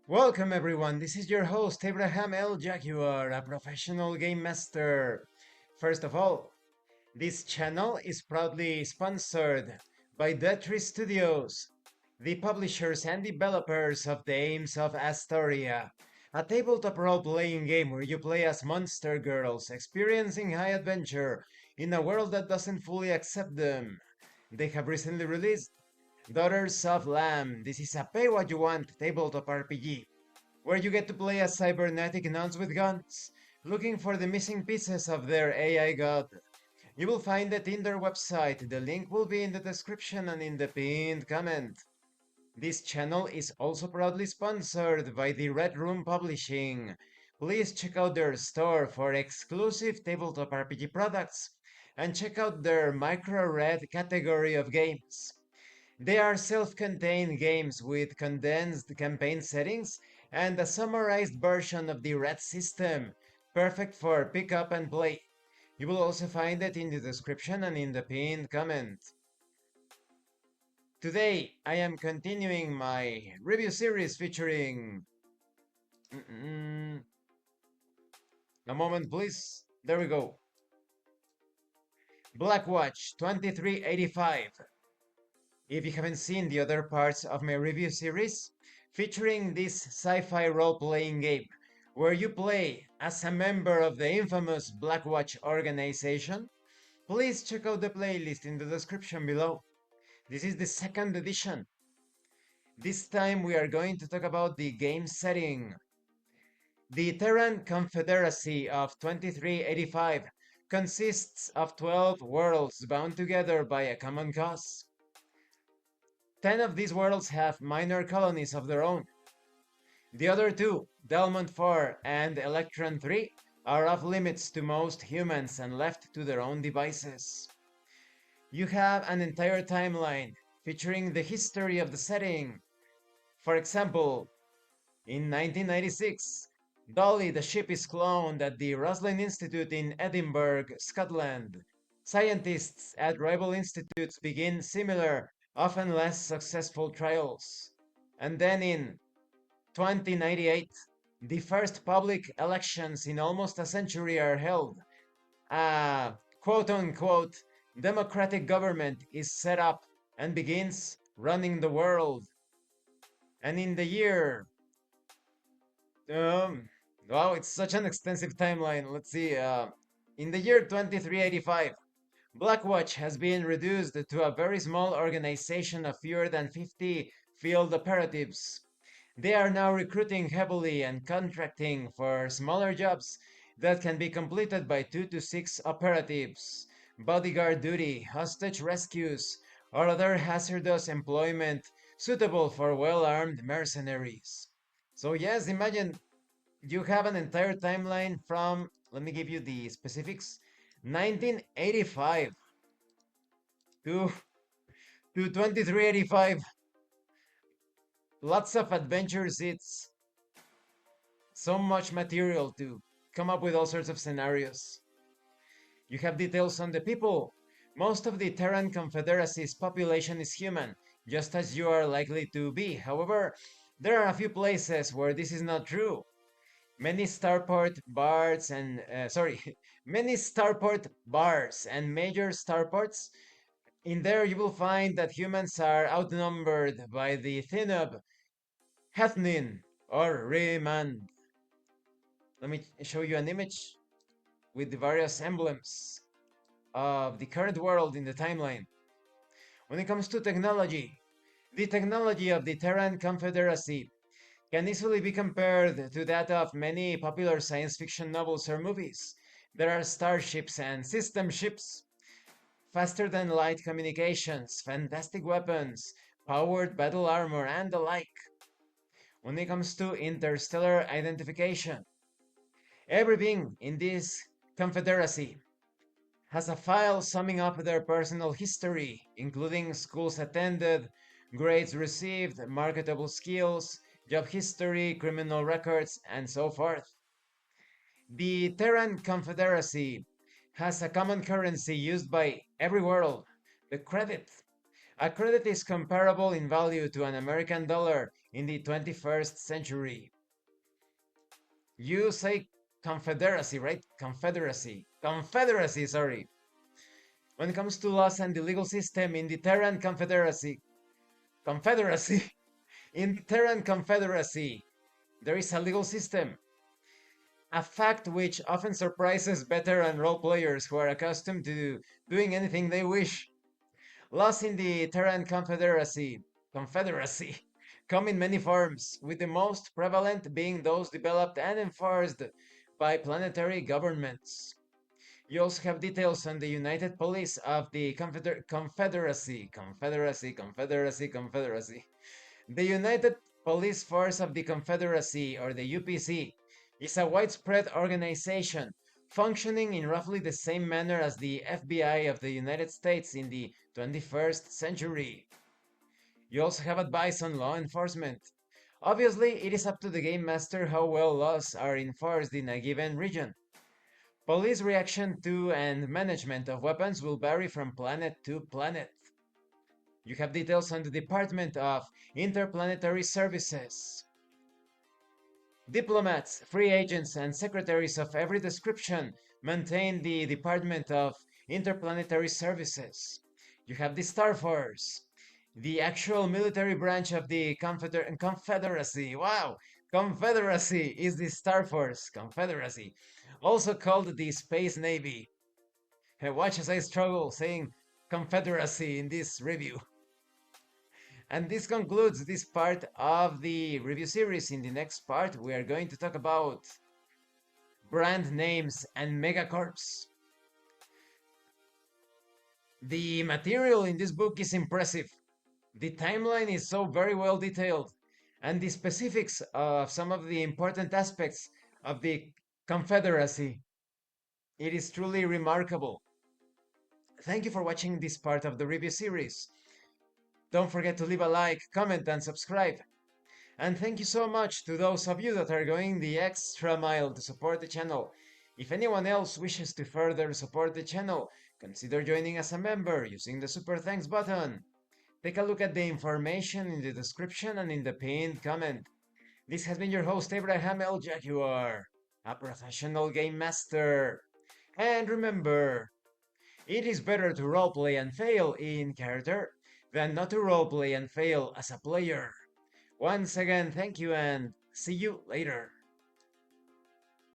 Welcome everyone, this is your host Abraham L. Jaguar, a professional game master. First of all, this channel is proudly sponsored by pt13 Studios, the publishers and developers of Dames of Asstoria, a tabletop role-playing game where you play as monster girls, experiencing high adventure in a world that doesn't fully accept them. They have recently released Daughters of Lamb. This is a pay what you want tabletop RPG where you get to play as cybernetic nuns with guns, looking for the missing pieces of their AI god. You will find it in their website. The link will be in the description and in the pinned comment. This channel is also proudly sponsored by the Red Room Publishing. Please check out their store for exclusive tabletop RPG products and check out their Micro Red category of games. They are self-contained games with condensed campaign settings and a summarized version of the red system, perfect for pick up and play. You will also find it in the description and in the pinned comment. Today, I am continuing my review series featuring... A moment, please. There we go. Blackwatch 2385. If you haven't seen the other parts of my review series, featuring this sci-fi role-playing game, where you play as a member of the infamous Blackwatch organization, please check out the playlist in the description below. This is the second edition. This time we are going to talk about the game setting. The Terran Confederacy of 2385 consists of 12 worlds bound together by a common cause. 10 of these worlds have minor colonies of their own. The other two, Delmont 4 and Electron 3, are off limits to most humans and left to their own devices. You have an entire timeline featuring the history of the setting. For example, in 1996, Dolly the ship is cloned at the Roslin Institute in Edinburgh, Scotland. Scientists at rival institutes begin similar, often less successful trials. And then in 2098, the first public elections in almost a century are held. A quote-unquote democratic government is set up and begins running the world. And in the year... wow, it's such an extensive timeline. Let's see. In the year 2385, Blackwatch has been reduced to a very small organization of fewer than 50 field operatives. They are now recruiting heavily and contracting for smaller jobs that can be completed by 2 to 6 operatives, bodyguard duty, hostage rescues, or other hazardous employment suitable for well-armed mercenaries. So yes, imagine you have an entire timeline from, let me give you the specifics, 1985 to 2385. Lots of adventures. It's so much material to come up with all sorts of scenarios. You have details on the people. Most of the Terran Confederacy's population is human, just as you are likely to be. However, there are a few places where this is not true. Many starport bars and many starport bars and major starports. In there, you will find that humans are outnumbered by the Thinub, Hethnin, or Remand. Let me show you an image with the various emblems of the current world in the timeline. When it comes to technology, the technology of the Terran Confederacy can easily be compared to that of many popular science fiction novels or movies. There are starships and system ships, faster than light communications, fantastic weapons, powered battle armor, and the like. When it comes to interstellar identification, everything in this confederacy has a file summing up their personal history, including schools attended, grades received, marketable skills, job history, criminal records, and so forth. The Terran Confederacy has a common currency used by every world, the credit. A credit is comparable in value to an American dollar in the 21st century. You say Confederacy, right? Confederacy. Confederacy, sorry. When it comes to laws and the legal system in the Terran Confederacy, in the Terran Confederacy, there is a legal system, a fact which often surprises veteran role players who are accustomed to doing anything they wish. Laws in the Terran Confederacy come in many forms, with the most prevalent being those developed and enforced by planetary governments. You also have details on the United Police of the Confederacy. The United Police Force of the Confederacy, or the UPC, is a widespread organization functioning in roughly the same manner as the FBI of the United States in the 21st century. You also have advice on law enforcement. Obviously, it is up to the game master how well laws are enforced in a given region. Police reaction to and management of weapons will vary from planet to planet. You have details on the Department of Interplanetary Services. Diplomats, free agents, and secretaries of every description maintain the Department of Interplanetary Services. You have the Star Force, the actual military branch of the Confederacy. Wow! Confederacy is the Star Force, Confederacy, also called the Space Navy. Watch as I struggle saying Confederacy in this review. And this concludes this part of the review series. In the next part, we are going to talk about brand names and megacorps. The material in this book is impressive. The timeline is so very well detailed, and the specifics of some of the important aspects of the Confederacy. It is truly remarkable. Thank you for watching this part of the review series. Don't forget to leave a like, comment, and subscribe. And thank you so much to those of you that are going the extra mile to support the channel. If anyone else wishes to further support the channel, consider joining as a member using the Super Thanks button. Take a look at the information in the description and in the pinned comment. This has been your host Abraham L. Jaguar, a professional game master. And remember, it is better to roleplay and fail in character than not to roleplay and fail as a player. Once again, thank you and see you later.